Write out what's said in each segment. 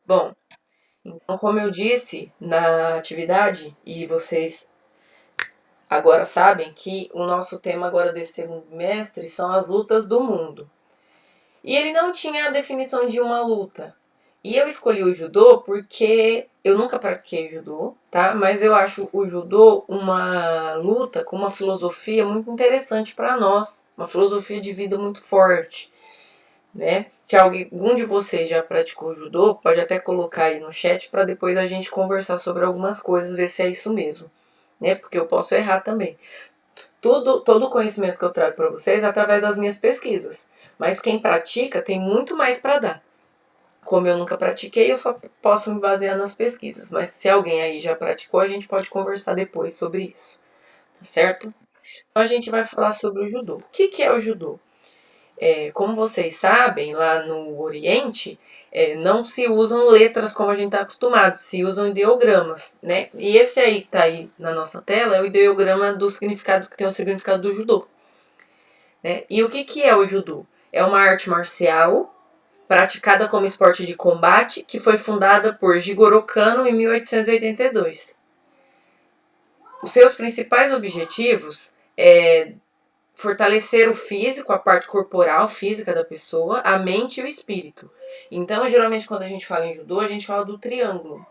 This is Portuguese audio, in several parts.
Bom, então, como eu disse na atividade, e vocês agora sabem que o nosso tema agora desse segundo bimestre são as lutas do mundo. E ele não tinha a definição de uma luta. E eu escolhi o judô porque eu nunca pratiquei judô, tá? Mas eu acho o judô uma luta com uma filosofia muito interessante para nós, uma filosofia de vida muito forte, né? Se algum de vocês já praticou judô, pode até colocar aí no chat para depois a gente conversar sobre algumas coisas, ver se é isso mesmo, né? Porque eu posso errar também. Todo o conhecimento que eu trago para vocês é através das minhas pesquisas. Mas quem pratica tem muito mais para dar. Como eu nunca pratiquei, eu só posso me basear nas pesquisas. Mas se alguém aí já praticou, a gente pode conversar depois sobre isso. Tá certo? Então a gente vai falar sobre o judô. O que é o judô? Como vocês sabem, lá no Oriente, não se usam letras como a gente está acostumado, se usam ideogramas, né? E esse aí que está aí na nossa tela é o ideograma do significado que tem o significado do judô. Né? E o que é o judô? É uma arte marcial praticada como esporte de combate que foi fundada por Jigoro Kano em 1882. Os seus principais objetivos é fortalecer o físico, a parte corporal, física da pessoa, a mente e o espírito. Então, geralmente, quando a gente fala em judô, a gente fala do triângulo.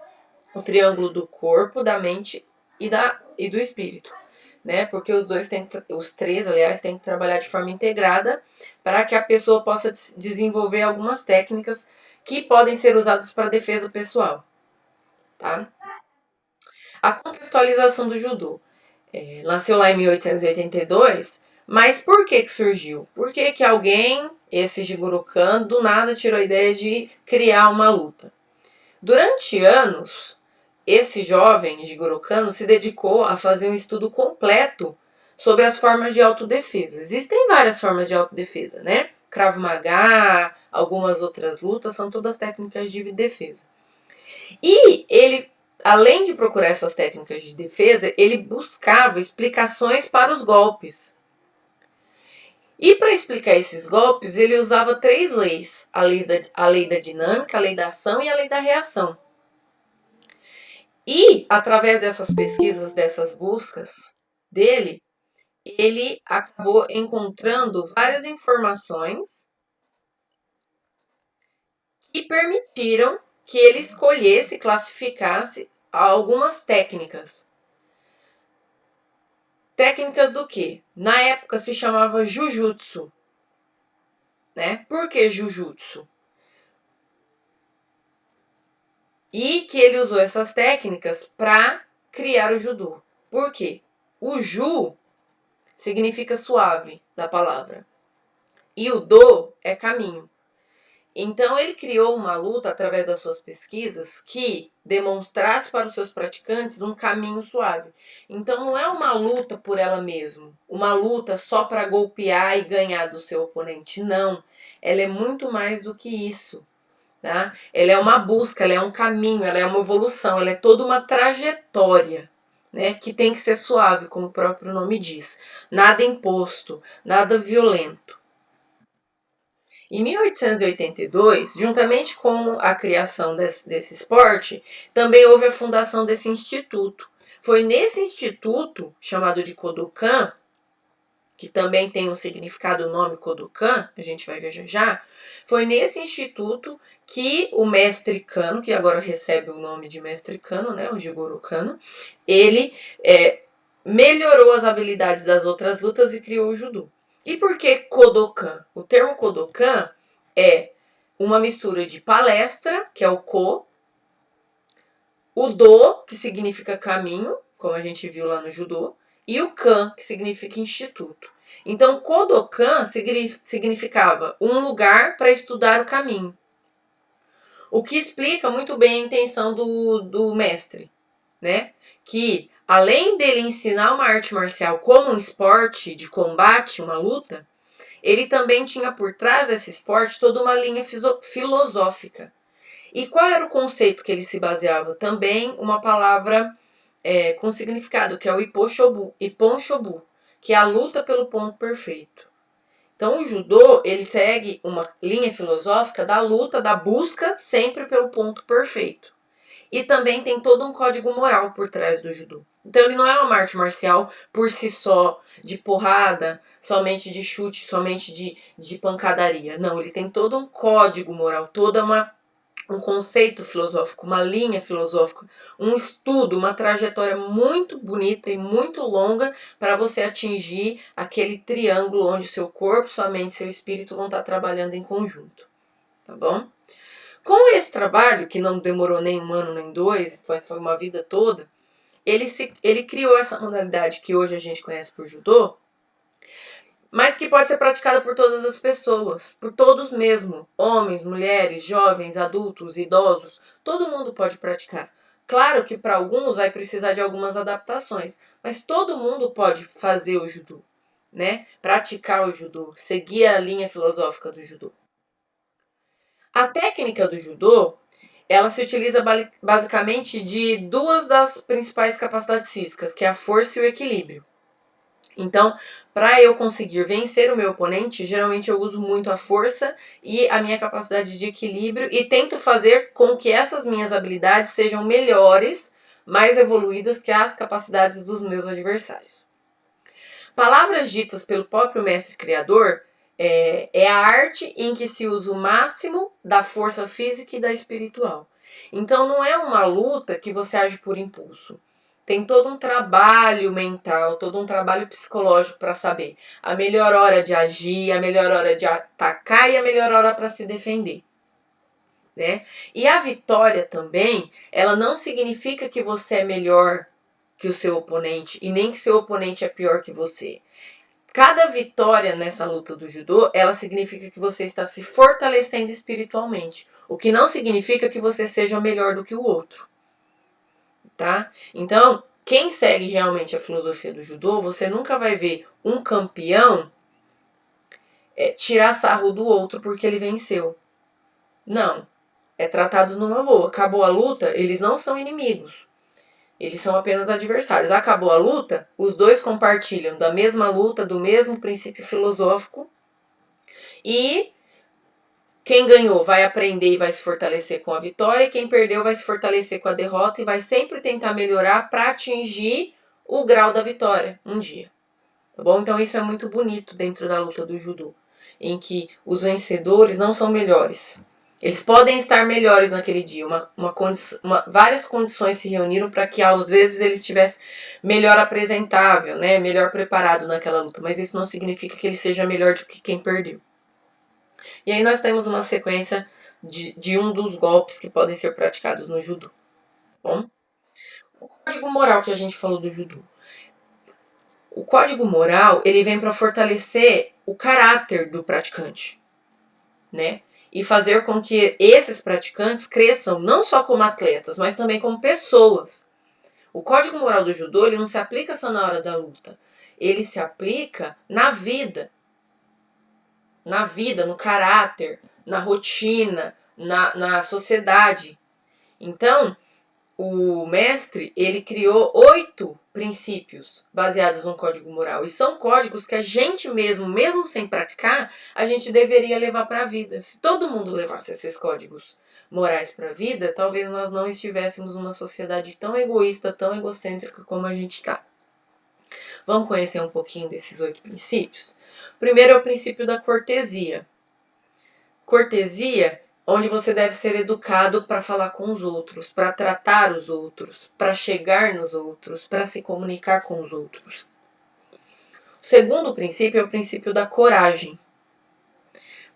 O triângulo do corpo, da mente e do espírito. Né? Porque os três, aliás, têm que trabalhar de forma integrada para que a pessoa possa desenvolver algumas técnicas que podem ser usadas para defesa pessoal. Tá? A contextualização do judô. Nasceu lá em 1882, mas por que surgiu? Por que alguém, esse Jigoro Kano, do nada tirou a ideia de criar uma luta? Durante anos, esse jovem Jigoro Kano se dedicou a fazer um estudo completo sobre as formas de autodefesa. Existem várias formas de autodefesa, né? Krav Maga, algumas outras lutas, são todas técnicas de defesa. E ele, além de procurar essas técnicas de defesa, ele buscava explicações para os golpes. E para explicar esses golpes, ele usava três leis: a lei da dinâmica, a lei da ação e a lei da reação. E, através dessas pesquisas, dessas buscas dele, ele acabou encontrando várias informações que permitiram que ele escolhesse, classificasse algumas técnicas. Técnicas do que? Na época se chamava Jujutsu. Né? Por que Jujutsu? E que ele usou essas técnicas para criar o judô. Por quê? O ju significa suave da palavra. E o do é caminho. Então ele criou uma luta através das suas pesquisas que demonstrasse para os seus praticantes um caminho suave. Então não é uma luta por ela mesma, uma luta só para golpear e ganhar do seu oponente. Não, ela é muito mais do que isso. Tá? Ela é uma busca, ela é um caminho, ela é uma evolução, ela é toda uma trajetória, né? Que tem que ser suave, como o próprio nome diz. Nada imposto, nada violento. Em 1882, juntamente com a criação desse esporte, também houve a fundação desse instituto. Foi nesse instituto, chamado de Kodokan, que também tem um significado, o nome Kodokan, a gente vai ver já já, foi nesse instituto que o mestre Kano, que agora recebe o nome de mestre Kano, né, o Jigoro Kano, ele melhorou as habilidades das outras lutas e criou o judô. E por que Kodokan? O termo Kodokan é uma mistura de palestra, que é o Ko, o Do, que significa caminho, como a gente viu lá no judô, e o Kan, que significa instituto. Então, Kodokan significava um lugar para estudar o caminho. O que explica muito bem a intenção do mestre, né? Que, além dele ensinar uma arte marcial como um esporte de combate, uma luta, ele também tinha por trás desse esporte toda uma linha filosófica. E qual era o conceito que ele se baseava? Também uma palavra com significado, que é o Ippon Shobu, que é a luta pelo ponto perfeito. Então o judô, ele segue uma linha filosófica da luta, da busca sempre pelo ponto perfeito. E também tem todo um código moral por trás do judô. Então ele não é uma arte marcial por si só, de porrada, somente de chute, somente de pancadaria. Não, ele tem todo um código moral, um conceito filosófico, uma linha filosófica, um estudo, uma trajetória muito bonita e muito longa para você atingir aquele triângulo onde seu corpo, sua mente e seu espírito vão estar trabalhando em conjunto. Tá bom? Com esse trabalho, que não demorou nem 1 ano nem 2, mas foi uma vida toda, ele criou essa modalidade que hoje a gente conhece por judô, mas que pode ser praticada por todas as pessoas, por todos mesmo, homens, mulheres, jovens, adultos, idosos, todo mundo pode praticar. Claro que para alguns vai precisar de algumas adaptações, mas todo mundo pode fazer o judô, né? Praticar o judô, seguir a linha filosófica do judô. A técnica do judô, ela se utiliza basicamente de 2 das principais capacidades físicas, que é a força e o equilíbrio. Então, para eu conseguir vencer o meu oponente, geralmente eu uso muito a força e a minha capacidade de equilíbrio e tento fazer com que essas minhas habilidades sejam melhores, mais evoluídas que as capacidades dos meus adversários. Palavras ditas pelo próprio mestre criador é a arte em que se usa o máximo da força física e da espiritual. Então não é uma luta que você age por impulso. Tem todo um trabalho mental, todo um trabalho psicológico para saber a melhor hora de agir, a melhor hora de atacar e a melhor hora para se defender. Né? E a vitória também, ela não significa que você é melhor que o seu oponente e nem que seu oponente é pior que você. Cada vitória nessa luta do judô, ela significa que você está se fortalecendo espiritualmente, o que não significa que você seja melhor do que o outro, tá? Então, quem segue realmente a filosofia do judô, você nunca vai ver um campeão tirar sarro do outro porque ele venceu. Não, é tratado numa boa. Acabou a luta, eles não são inimigos. Eles são apenas adversários. Acabou a luta, os dois compartilham da mesma luta, do mesmo princípio filosófico. E quem ganhou vai aprender e vai se fortalecer com a vitória. Quem perdeu vai se fortalecer com a derrota e vai sempre tentar melhorar para atingir o grau da vitória um dia. Tá bom? Então isso é muito bonito dentro da luta do judô, em que os vencedores não são melhores. Eles podem estar melhores naquele dia. Várias condições se reuniram para que às vezes ele estivesse melhor apresentável, né? Melhor preparado naquela luta. Mas isso não significa que ele seja melhor do que quem perdeu. E aí nós temos uma sequência de um dos golpes que podem ser praticados no judô. Bom, o código moral que a gente falou do judô. O código moral, ele vem para fortalecer o caráter do praticante, né? E fazer com que esses praticantes cresçam não só como atletas, mas também como pessoas. O código moral do judô, ele não se aplica só na hora da luta. Ele se aplica na vida. Na vida, no caráter, na rotina, na sociedade. Então, o mestre, ele criou 8 princípios baseados no código moral. E são códigos que a gente mesmo sem praticar, a gente deveria levar para a vida. Se todo mundo levasse esses códigos morais para a vida, talvez nós não estivéssemos numa sociedade tão egoísta, tão egocêntrica como a gente está. Vamos conhecer um pouquinho desses 8 princípios? O primeiro é o princípio da cortesia. Cortesia, onde você deve ser educado para falar com os outros, para tratar os outros, para chegar nos outros, para se comunicar com os outros. O segundo princípio é o princípio da coragem.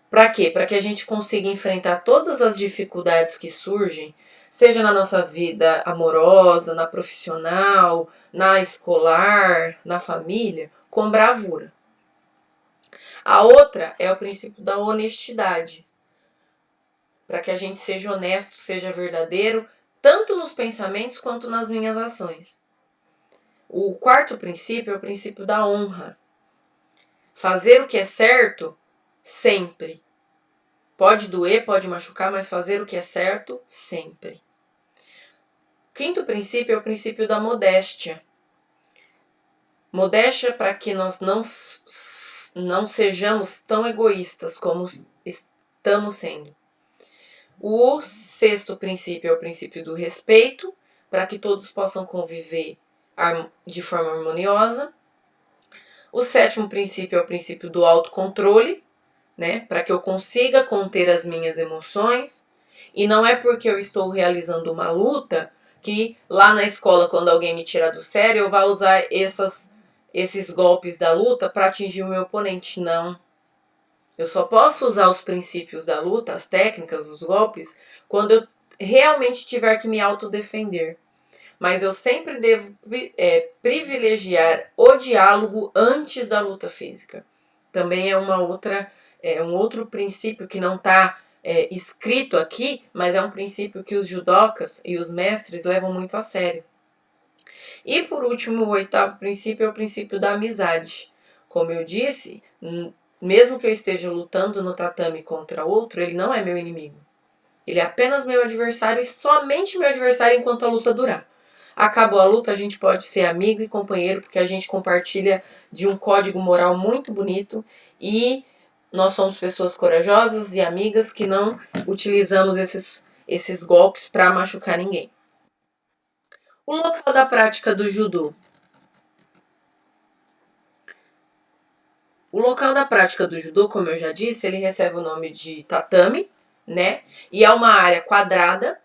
Para quê? Para que a gente consiga enfrentar todas as dificuldades que surgem, seja na nossa vida amorosa, na profissional, na escolar, na família, com bravura. A outra é o princípio da honestidade. Para que a gente seja honesto, seja verdadeiro, tanto nos pensamentos quanto nas minhas ações. O quarto princípio é o princípio da honra. Fazer o que é certo sempre. Pode doer, pode machucar, mas fazer o que é certo sempre. O quinto princípio é o princípio da modéstia. Modéstia para que nós não sejamos tão egoístas como estamos sendo. O sexto princípio é o princípio do respeito, para que todos possam conviver de forma harmoniosa. O sétimo princípio é o princípio do autocontrole, né? Para que eu consiga conter as minhas emoções. E não é porque eu estou realizando uma luta que lá na escola, quando alguém me tirar do sério, eu vá usar esses golpes da luta para atingir o meu oponente. Não. Eu só posso usar os princípios da luta, as técnicas, os golpes, quando eu realmente tiver que me autodefender. Mas eu sempre devo privilegiar o diálogo antes da luta física. Também é um outro princípio que não está escrito aqui, mas é um princípio que os judokas e os mestres levam muito a sério. E por último, o oitavo princípio é o princípio da amizade. Como eu disse, mesmo que eu esteja lutando no tatame contra outro, ele não é meu inimigo. Ele é apenas meu adversário e somente meu adversário enquanto a luta durar. Acabou a luta, a gente pode ser amigo e companheiro, porque a gente compartilha de um código moral muito bonito e nós somos pessoas corajosas e amigas que não utilizamos esses golpes para machucar ninguém. O local da prática do judô. O local da prática do judô, como eu já disse, ele recebe o nome de tatame, né? E é uma área quadrada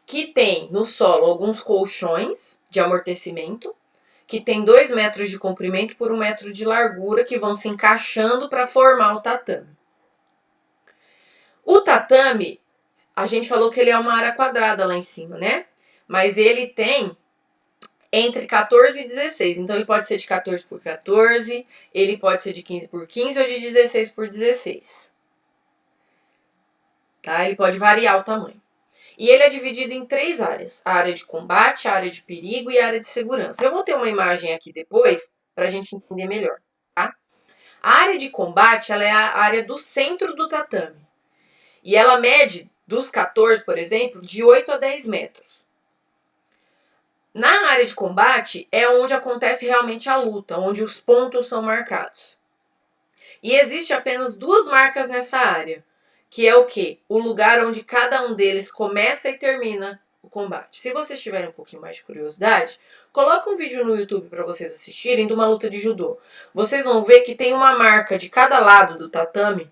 que tem no solo alguns colchões de amortecimento, que tem 2 metros de comprimento por 1 metro de largura, que vão se encaixando para formar o tatame. O tatame, a gente falou que ele é uma área quadrada lá em cima, né? Mas ele tem entre 14 e 16. Então ele pode ser de 14 por 14, ele pode ser de 15 por 15 ou de 16 por 16. Tá? Ele pode variar o tamanho. E ele é dividido em 3 áreas: a área de combate, a área de perigo e a área de segurança. Eu vou ter uma imagem aqui depois para a gente entender melhor. Tá? A área de combate ela é a área do centro do tatame. E ela mede, dos 14, por exemplo, de 8 a 10 metros. Na área de combate é onde acontece realmente a luta, onde os pontos são marcados. E existe apenas 2 marcas nessa área, que é o quê? O lugar onde cada um deles começa e termina o combate. Se vocês tiverem um pouquinho mais de curiosidade, coloca um vídeo no YouTube para vocês assistirem de uma luta de judô. Vocês vão ver que tem uma marca de cada lado do tatame,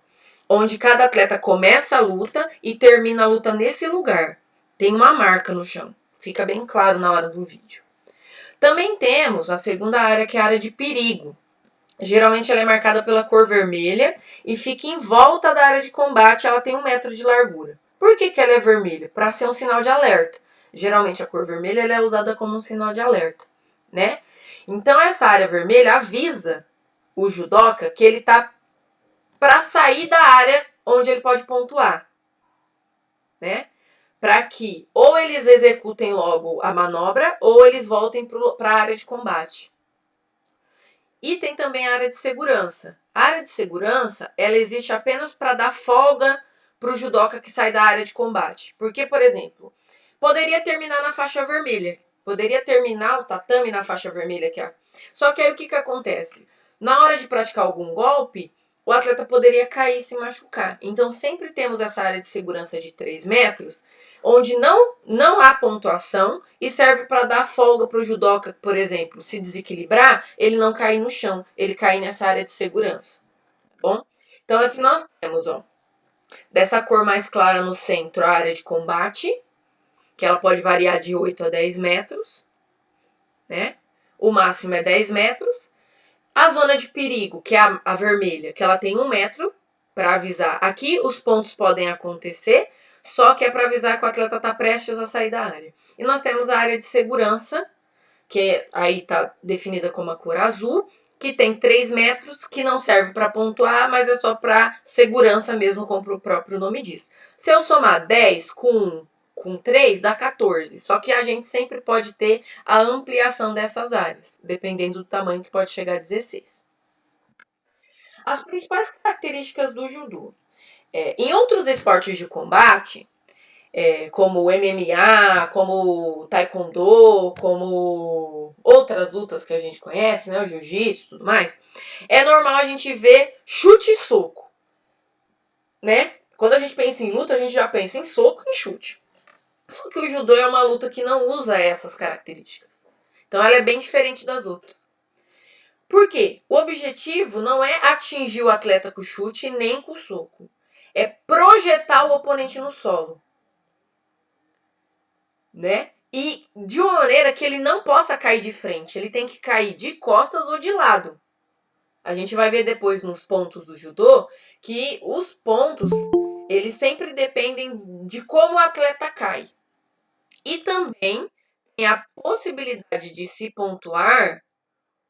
onde cada atleta começa a luta e termina a luta nesse lugar. Tem uma marca no chão. Fica bem claro na hora do vídeo. Também temos a segunda área, que é a área de perigo. Geralmente ela é marcada pela cor vermelha e fica em volta da área de combate, ela tem 1 metro de largura. Por que ela é vermelha? Para ser um sinal de alerta. Geralmente a cor vermelha ela é usada como um sinal de alerta, né? Então essa área vermelha avisa o judoca que ele está para sair da área onde ele pode pontuar, né? Para que ou eles executem logo a manobra ou eles voltem para a área de combate. E tem também a área de segurança. A área de segurança, ela existe apenas para dar folga para o judoca que sai da área de combate. Porque, por exemplo, poderia terminar na faixa vermelha. Poderia terminar o tatame na faixa vermelha. Só que aí o que acontece? Na hora de praticar algum golpe, o atleta poderia cair e se machucar. Então sempre temos essa área de segurança de 3 metros, onde não há pontuação e serve para dar folga para o judoca, por exemplo, se desequilibrar, ele não cair no chão, ele cair nessa área de segurança. Tá bom? Então aqui nós temos, ó, dessa cor mais clara no centro, a área de combate, que ela pode variar de 8 a 10 metros, né? O máximo é 10 metros. A zona de perigo, que é a vermelha, que ela tem 1 metro para avisar. Aqui os pontos podem acontecer, só que é para avisar que o atleta está prestes a sair da área. E nós temos a área de segurança, que aí está definida como a cor azul, que tem 3 metros, que não serve para pontuar, mas é só para segurança mesmo, como o próprio nome diz. Se eu somar 10 com 3, dá 14. Só que a gente sempre pode ter a ampliação dessas áreas, dependendo do tamanho, que pode chegar a 16. As principais características do judô. Em outros esportes de combate, como o MMA, como o Taekwondo, como outras lutas que a gente conhece, né, o jiu-jitsu e tudo mais, é normal a gente ver chute e soco, né? Quando a gente pensa em luta, a gente já pensa em soco e chute. Só que o judô é uma luta que não usa essas características. Então ela é bem diferente das outras. Por quê? O objetivo não é atingir o atleta com o chute nem com o soco. É projetar o oponente no solo. Né? E de uma maneira que ele não possa cair de frente. Ele tem que cair de costas ou de lado. A gente vai ver depois nos pontos do judô que os pontos, eles sempre dependem de como o atleta cai. E também tem a possibilidade de se pontuar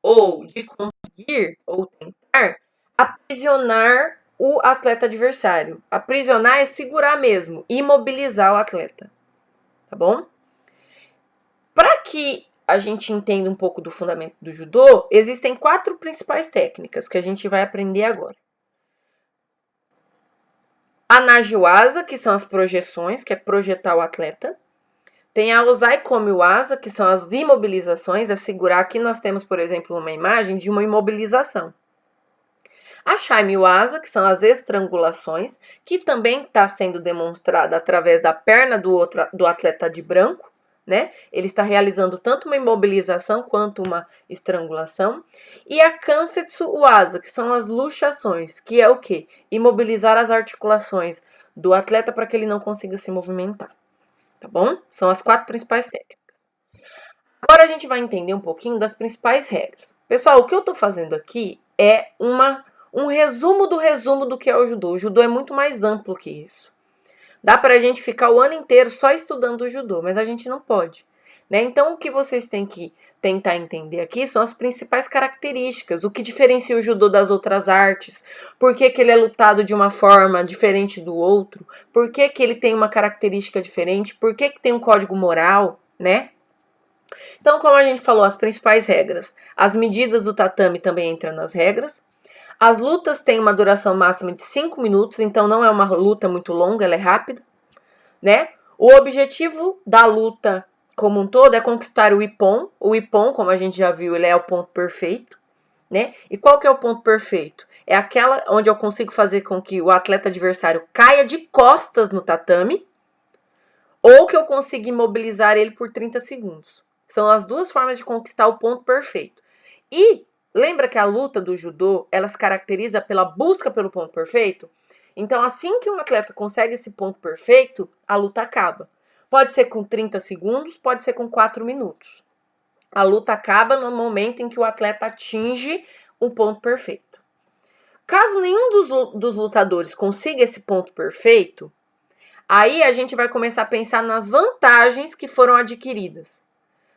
ou de conseguir ou tentar aprisionar o atleta adversário. Aprisionar é segurar mesmo, imobilizar o atleta. Tá bom? Para que a gente entenda um pouco do fundamento do judô, existem 4 principais técnicas que a gente vai aprender agora. A Najiwaza, que são as projeções, que é projetar o atleta. Tem a Osaikomiwaza, que são as imobilizações, é segurar. Aqui nós temos, por exemplo, uma imagem de uma imobilização. A Shaimiwaza, que são as estrangulações, que também está sendo demonstrada através da perna do atleta de branco. Né? Ele está realizando tanto uma imobilização quanto uma estrangulação. E a Kansetsu Waza, que são as luxações, que é o quê? Imobilizar as articulações do atleta para que ele não consiga se movimentar. Tá bom? São as 4 principais técnicas. Agora a gente vai entender um pouquinho das principais regras. Pessoal, o que eu estou fazendo aqui é um resumo do que é o judô. O judô é muito mais amplo que isso. Dá pra gente ficar o ano inteiro só estudando o judô, mas a gente não pode. Né? Então, o que vocês têm que tentar entender aqui são as principais características, o que diferencia o judô das outras artes, por que ele é lutado de uma forma diferente do outro, por que ele tem uma característica diferente, por que tem um código moral, né? Então, como a gente falou, as principais regras. As medidas do tatame também entram nas regras. As lutas têm uma duração máxima de 5 minutos, então não é uma luta muito longa, ela é rápida, né? O objetivo da luta como um todo é conquistar o ippon. O ippon, como a gente já viu, ele é o ponto perfeito, né? E qual que é o ponto perfeito? É aquela onde eu consigo fazer com que o atleta adversário caia de costas no tatame ou que eu consiga imobilizar ele por 30 segundos. São as 2 formas de conquistar o ponto perfeito. E lembra que a luta do judô, ela se caracteriza pela busca pelo ponto perfeito? Então, assim que um atleta consegue esse ponto perfeito, a luta acaba. Pode ser com 30 segundos, pode ser com 4 minutos. A luta acaba no momento em que o atleta atinge o ponto perfeito. Caso nenhum dos lutadores consiga esse ponto perfeito, aí a gente vai começar a pensar nas vantagens que foram adquiridas.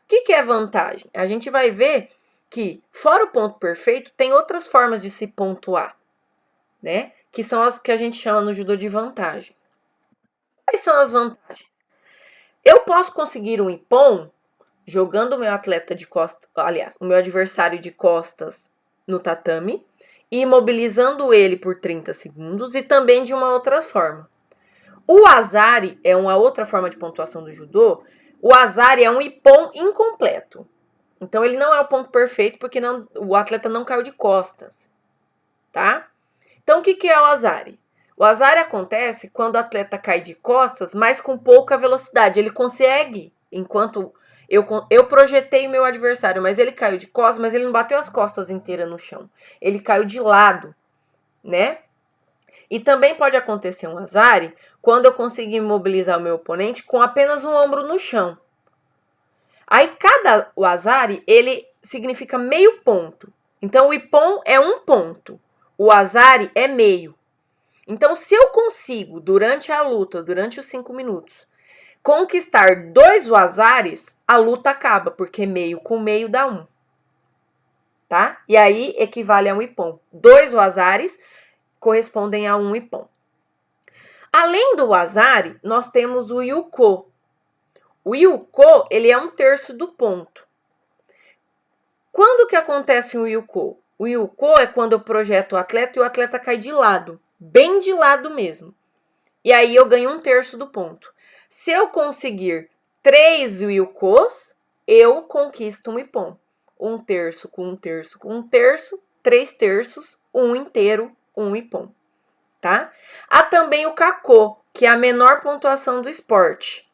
O que é vantagem? A gente vai ver que, fora o ponto perfeito, tem outras formas de se pontuar, né? Que são as que a gente chama no judô de vantagem. Quais são as vantagens? Eu posso conseguir um ippon jogando o meu atleta de costas, aliás, o meu adversário de costas no tatame e imobilizando ele por 30 segundos e também de uma outra forma. O azari é uma outra forma de pontuação do judô. O azari é um ippon incompleto. Então, ele não é o ponto perfeito porque o atleta não caiu de costas, tá? Então, o que é o azari? O azari acontece quando o atleta cai de costas, mas com pouca velocidade. Ele consegue, enquanto eu projetei o meu adversário, mas ele caiu de costas, mas ele não bateu as costas inteiras no chão. Ele caiu de lado, né? E também pode acontecer um azari quando eu conseguir imobilizar o meu oponente com apenas um ombro no chão. Aí cada azari, ele significa meio ponto. Então o ippon é um ponto, o azari é meio. Então se eu consigo, durante a luta, durante os 5 minutos, conquistar 2 wazaris, a luta acaba, porque meio com meio dá 1. Tá? E aí equivale a um ippon. 2 wazaris correspondem a um ippon. Além do wazari, nós temos o yuko. O yuko, ele é 1/3 do ponto. Quando que acontece o yuko? O yuko é quando eu projeto o atleta e o atleta cai de lado, bem de lado mesmo. E aí eu ganho 1/3 do ponto. Se eu conseguir 3 Wilcos, eu conquisto um Ippon. 1/3 com 1/3 com 1/3, 3/3, 1 inteiro, 1 Ippon. Tá? Há também o Kakô, que é a menor pontuação do esporte.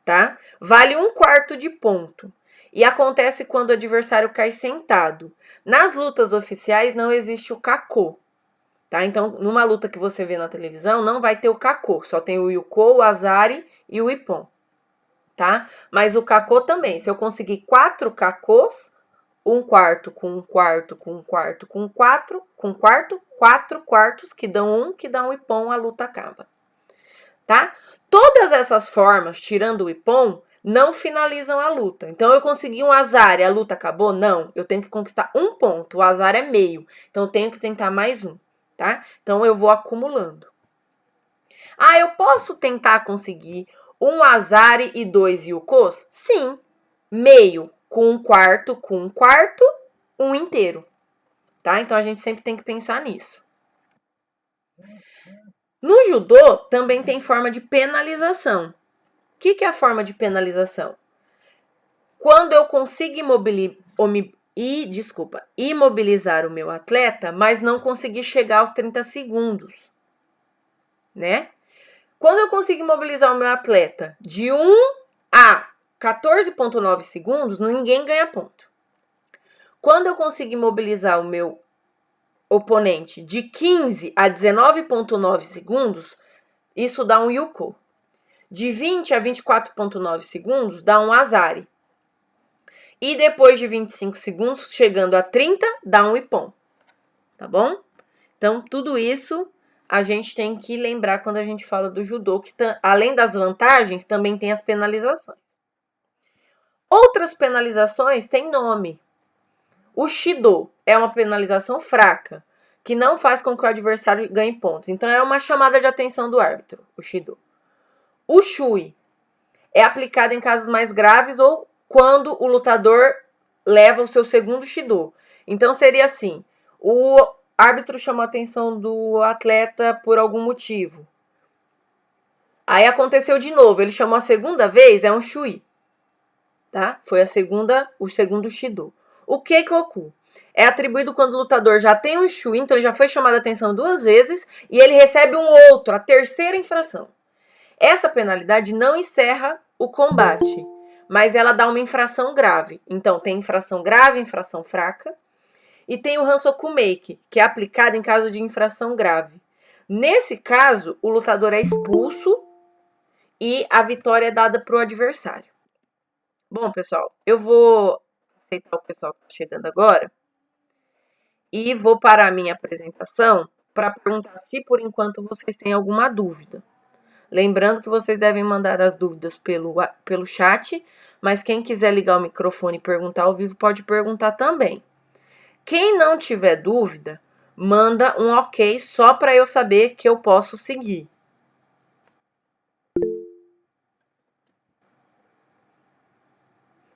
Tá? Vale 1/4 de ponto. E acontece quando o adversário cai sentado. Nas lutas oficiais não existe o Kakô. Tá? Então, numa luta que você vê na televisão, não vai ter o Kakô. Só tem o Wilco, o Azari e o Ippon. Tá? Mas o Kakô também. Se eu conseguir 4 Kakôs, 1/4 com 1/4 com 1/4 com 4, com 4 quartos, que dão um Ippon, a luta acaba. Tá? Todas essas formas, tirando o Ippon, não finalizam a luta. Então, eu consegui um azar e a luta acabou? Não. Eu tenho que conquistar um ponto. O azar é meio. Então, eu tenho que tentar mais um. Tá? Então, eu vou acumulando. Ah, eu posso tentar conseguir um azar e 2 Yukos? Sim. Meio com 1/4 com 1/4, 1 inteiro. Tá? Então, a gente sempre tem que pensar nisso. No judô, também tem forma de penalização. O que é a forma de penalização? Quando eu consigo imobilizar o meu atleta, mas não conseguir chegar aos 30 segundos, né? Quando eu consigo imobilizar o meu atleta de 1 a 14,9 segundos, ninguém ganha ponto. Quando eu consigo imobilizar o meu oponente de 15 a 19,9 segundos, isso dá um Yuko. De 20 a 24,9 segundos, dá um Azari. E depois de 25 segundos, chegando a 30, dá um Ippon. Tá bom? Então, tudo isso a gente tem que lembrar quando a gente fala do judô, que além das vantagens, também tem as penalizações. Outras penalizações têm nome. O Shido é uma penalização fraca, que não faz com que o adversário ganhe pontos. Então, é uma chamada de atenção do árbitro, o Shido. O Shui é aplicado em casos mais graves ou quando o lutador leva o seu segundo Shido. Então, seria assim, o árbitro chamou a atenção do atleta por algum motivo. Aí aconteceu de novo, ele chamou a segunda vez, é um Shui. Tá? Foi o segundo Shido. O Keikoku é atribuído quando o lutador já tem um Shui, então ele já foi chamado a atenção 2 vezes, e ele recebe um outro, a terceira infração. Essa penalidade não encerra o combate, mas ela dá uma infração grave. Então, tem infração grave, infração fraca, e tem o Hansoku Make, que é aplicado em caso de infração grave. Nesse caso, o lutador é expulso e a vitória é dada para o adversário. Bom, pessoal, eu vou aceitar o pessoal que está chegando agora e vou parar a minha apresentação para perguntar se por enquanto vocês têm alguma dúvida. Lembrando que vocês devem mandar as dúvidas pelo chat, mas quem quiser ligar o microfone e perguntar ao vivo pode perguntar também. Quem não tiver dúvida, manda um ok só para eu saber que eu posso seguir.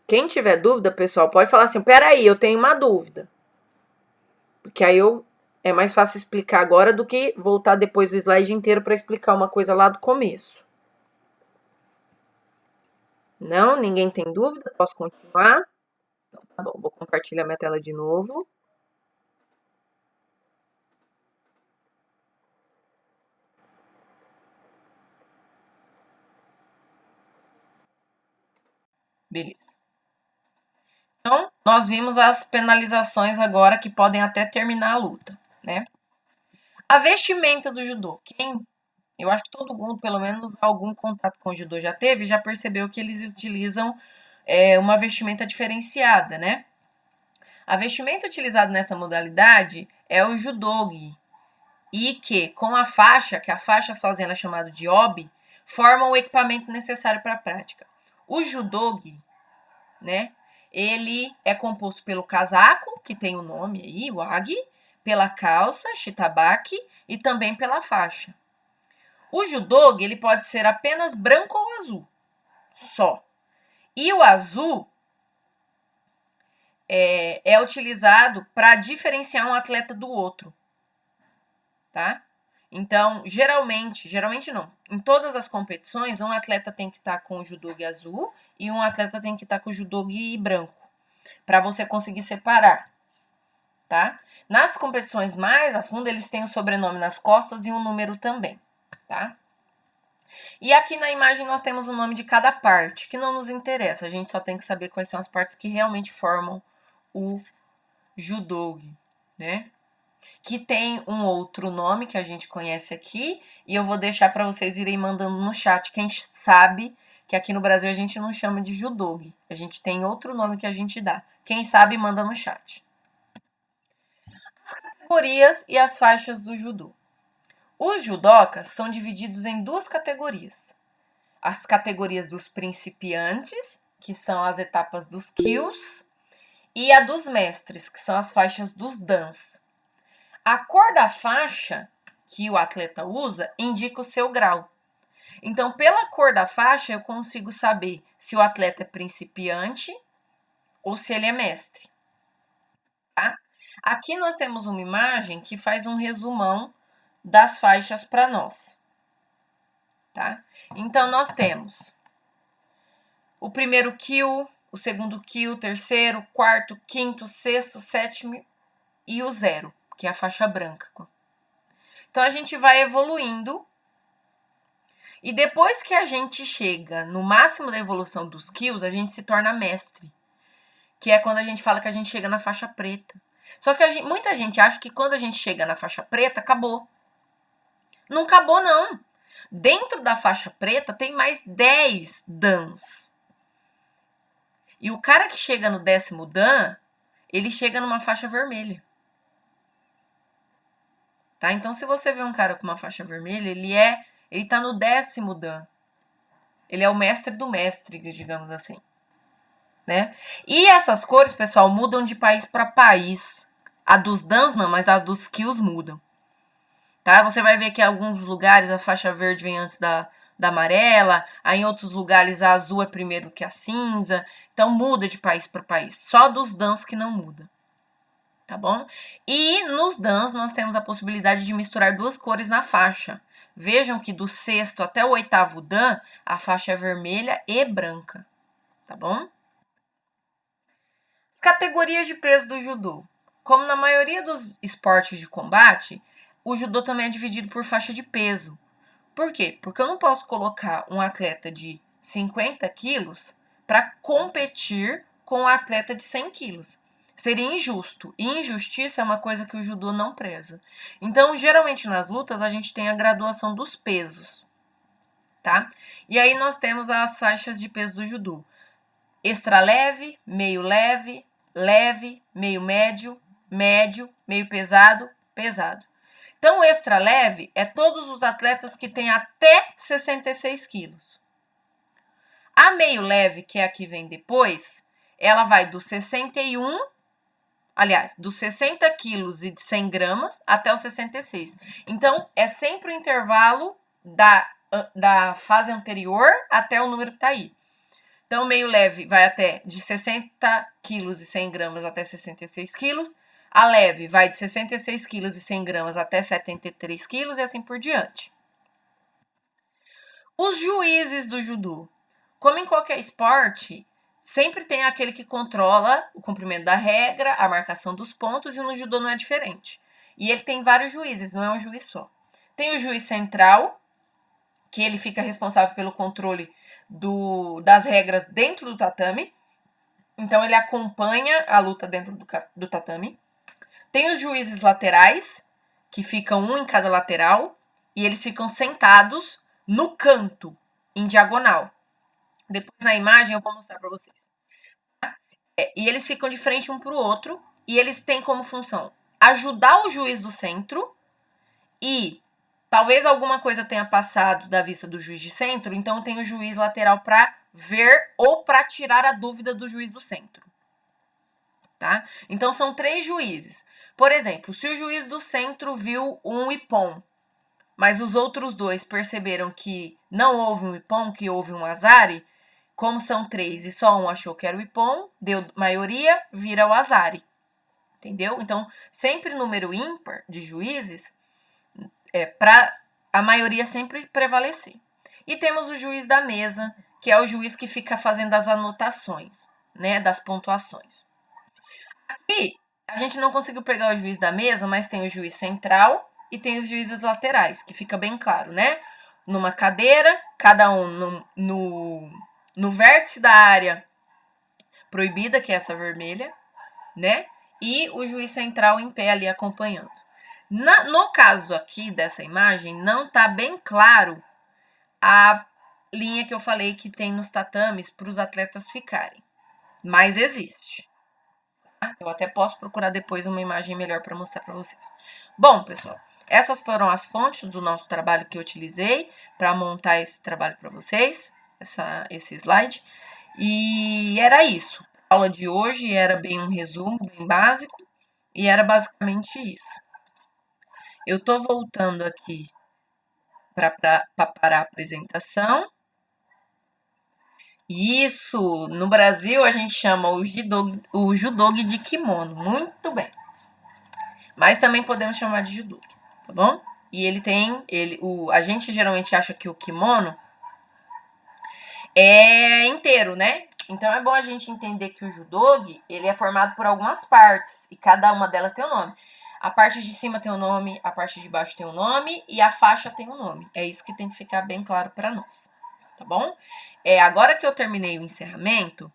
Quem tiver dúvida, pessoal, pode falar assim, peraí, eu tenho uma dúvida. Porque aí é mais fácil explicar agora do que voltar depois do slide inteiro para explicar uma coisa lá do começo. Não? Ninguém tem dúvida? Posso continuar? Então, tá bom, vou compartilhar minha tela de novo. Beleza. Então, nós vimos as penalizações agora que podem até terminar a luta, né? A vestimenta do judô. Eu acho que todo mundo, pelo menos algum contato com o judô já teve, já percebeu que eles utilizam uma vestimenta diferenciada, né? A vestimenta utilizada nessa modalidade é o judogi, e que, com a faixa, que a faixa sozinha é chamada de obi, formam o equipamento necessário para a prática. O judogi, né? Ele é composto pelo casaco, que tem o nome aí, o agi, pela calça, shitabaki, e também pela faixa. O judogi, ele pode ser apenas branco ou azul, só. E o azul é utilizado para diferenciar um atleta do outro, tá? Então, geralmente não, em todas as competições, um atleta tem que estar com o judogi azul e um atleta tem que estar com o judogi branco, para você conseguir separar, tá? Nas competições mais a fundo, eles têm o sobrenome nas costas e um número também, tá? E aqui na imagem nós temos o nome de cada parte, que não nos interessa, a gente só tem que saber quais são as partes que realmente formam o judogi, né? Que tem um outro nome que a gente conhece aqui, e eu vou deixar para vocês irem mandando no chat quem sabe que aqui no Brasil a gente não chama de judogi, a gente tem outro nome que a gente dá. Quem sabe manda no chat. Categorias e as faixas do judô. Os judocas são divididos em duas categorias. As categorias dos principiantes, que são as etapas dos kyus, e a dos mestres, que são as faixas dos dans. A cor da faixa que o atleta usa indica o seu grau. Então, pela cor da faixa, eu consigo saber se o atleta é principiante ou se ele é mestre. Tá? Aqui nós temos uma imagem que faz um resumão das faixas para nós. Tá? Então, nós temos o primeiro kyu, o segundo kyu, o terceiro, quarto, quinto, sexto, sétimo e o zero, que é a faixa branca. Então, a gente vai evoluindo. E depois que a gente chega no máximo da evolução dos kyus, a gente se torna mestre. Que é quando a gente fala que a gente chega na faixa preta. Só que muita gente acha que quando a gente chega na faixa preta, acabou. Não acabou, não. Dentro da faixa preta tem mais 10 dans. E o cara que chega no 10º dan, ele chega numa faixa vermelha. Tá? Então, se você vê um cara com uma faixa vermelha, ele tá no 10º dan. Ele é o mestre do mestre, digamos assim. Né? E essas cores, pessoal, mudam de país para país. A dos dans não, mas a dos kyus mudam. Tá? Você vai ver que em alguns lugares a faixa verde vem antes da amarela, aí em outros lugares a azul é primeiro que a cinza. Então muda de país para país. Só dos dans que não muda. Tá bom? E nos dans nós temos a possibilidade de misturar duas cores na faixa. Vejam que do 6º até o 8º dan, a faixa é vermelha e branca. Tá bom? Categorias de peso do judô. Como na maioria dos esportes de combate, o judô também é dividido por faixa de peso. Por quê? Porque eu não posso colocar um atleta de 50 quilos para competir com um atleta de 100 quilos. Seria injusto. E injustiça é uma coisa que o judô não preza. Então, geralmente nas lutas, a gente tem a graduação dos pesos. Tá? E aí nós temos as faixas de peso do judô. Extra leve, meio leve, leve, meio médio, médio, meio pesado, pesado. Então, o extra leve é todos os atletas que têm até 66 quilos. A meio leve, que é a que vem depois, ela vai dos 61, aliás, dos 60 quilos e de 100 gramas até os 66. Então, é sempre o intervalo da fase anterior até o número que está aí. Então, meio leve vai até de 60 quilos e 100 gramas até 66 quilos. A leve vai de 66 quilos e 100 gramas até 73 quilos e assim por diante. Os juízes do judô. Como em qualquer esporte, sempre tem aquele que controla o cumprimento da regra, a marcação dos pontos, e no judô não é diferente. E ele tem vários juízes, não é um juiz só. Tem o juiz central, que ele fica responsável pelo controle das regras dentro do tatame. Então, ele acompanha a luta dentro do tatame. Tem os juízes laterais, que ficam um em cada lateral, e eles ficam sentados no canto, em diagonal. Depois, na imagem, eu vou mostrar para vocês. E eles ficam de frente um para o outro, e eles têm como função ajudar o juiz do centro e talvez alguma coisa tenha passado da vista do juiz de centro, então tem o juiz lateral para ver ou para tirar a dúvida do juiz do centro. Tá? Então, são 3 juízes. Por exemplo, se o juiz do centro viu um ippon, mas os outros 2 perceberam que não houve um ippon, que houve um azari, como são 3 e só um achou que era o ippon, deu maioria, vira o azari. Entendeu? Então, sempre número ímpar de juízes, para a maioria sempre prevalecer. E temos o juiz da mesa, que é o juiz que fica fazendo as anotações, né, das pontuações. Aqui, a gente não conseguiu pegar o juiz da mesa, mas tem o juiz central e tem os juízes laterais, que fica bem claro, né? Numa cadeira, cada um no vértice da área proibida, que é essa vermelha, né? E o juiz central em pé ali acompanhando. No caso aqui dessa imagem, não está bem claro a linha que eu falei que tem nos tatames para os atletas ficarem. Mas existe. Tá? Eu até posso procurar depois uma imagem melhor para mostrar para vocês. Bom, pessoal, essas foram as fontes do nosso trabalho que eu utilizei para montar esse trabalho para vocês, esse slide. E era isso. A aula de hoje era bem um resumo, bem básico, e era basicamente isso. Eu estou voltando aqui para parar a apresentação. Isso, no Brasil a gente chama o judogi de kimono, muito bem. Mas também podemos chamar de judogi, tá bom? E a gente geralmente acha que o kimono é inteiro, né? Então é bom a gente entender que o judogi, ele é formado por algumas partes e cada uma delas tem um nome. A parte de cima tem um nome, a parte de baixo tem um nome e a faixa tem um nome. É isso que tem que ficar bem claro para nós, tá bom? Agora que eu terminei o encerramento,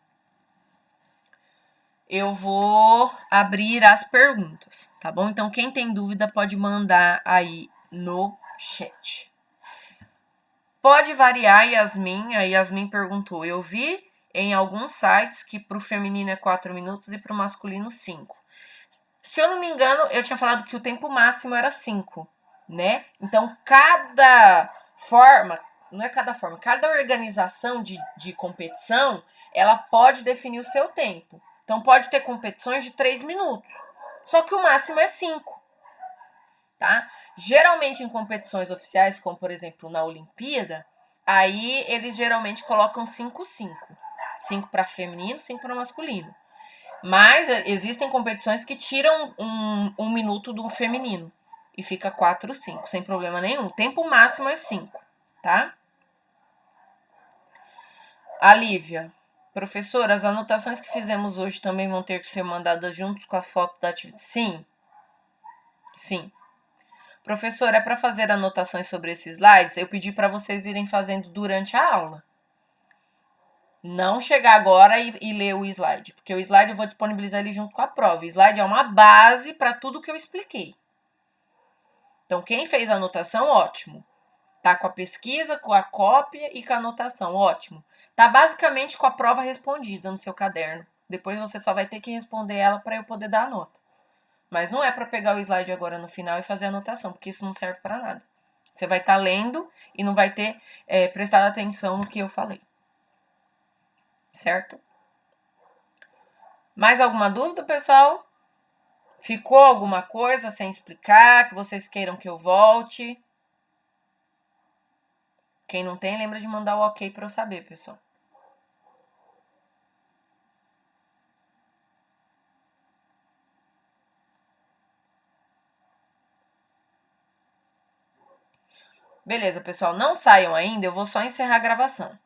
eu vou abrir as perguntas, tá bom? Então, quem tem dúvida pode mandar aí no chat. Pode variar, Yasmin. A Yasmin perguntou. Eu vi em alguns sites que para o feminino é 4 minutos e para o masculino 5. Se eu não me engano, eu tinha falado que o tempo máximo era 5, né? Então, cada organização de competição, ela pode definir o seu tempo. Então, pode ter competições de 3 minutos. Só que o máximo é 5, tá? Geralmente, em competições oficiais, como, por exemplo, na Olimpíada, aí eles geralmente colocam 5-5. 5 para feminino, 5 para masculino. Mas existem competições que tiram um minuto do feminino e fica 4-5, sem problema nenhum. O tempo máximo é 5, tá? A Lívia. Professora, as anotações que fizemos hoje também vão ter que ser mandadas juntos com a foto da atividade? Sim. Sim. Professora, é para fazer anotações sobre esses slides? Eu pedi para vocês irem fazendo durante a aula. Não chegar agora e ler o slide, porque o slide eu vou disponibilizar ele junto com a prova. O slide é uma base para tudo que eu expliquei. Então, quem fez a anotação, ótimo. Tá com a pesquisa, com a cópia e com a anotação, ótimo. Tá basicamente com a prova respondida no seu caderno. Depois você só vai ter que responder ela para eu poder dar a nota. Mas não é para pegar o slide agora no final e fazer a anotação, porque isso não serve para nada. Você vai estar lendo e não vai ter prestado atenção no que eu falei. Certo? Mais alguma dúvida, pessoal? Ficou alguma coisa sem explicar, que vocês queiram que eu volte? Quem não tem, lembra de mandar o ok para eu saber, pessoal. Beleza, pessoal, não saiam ainda, eu vou só encerrar a gravação.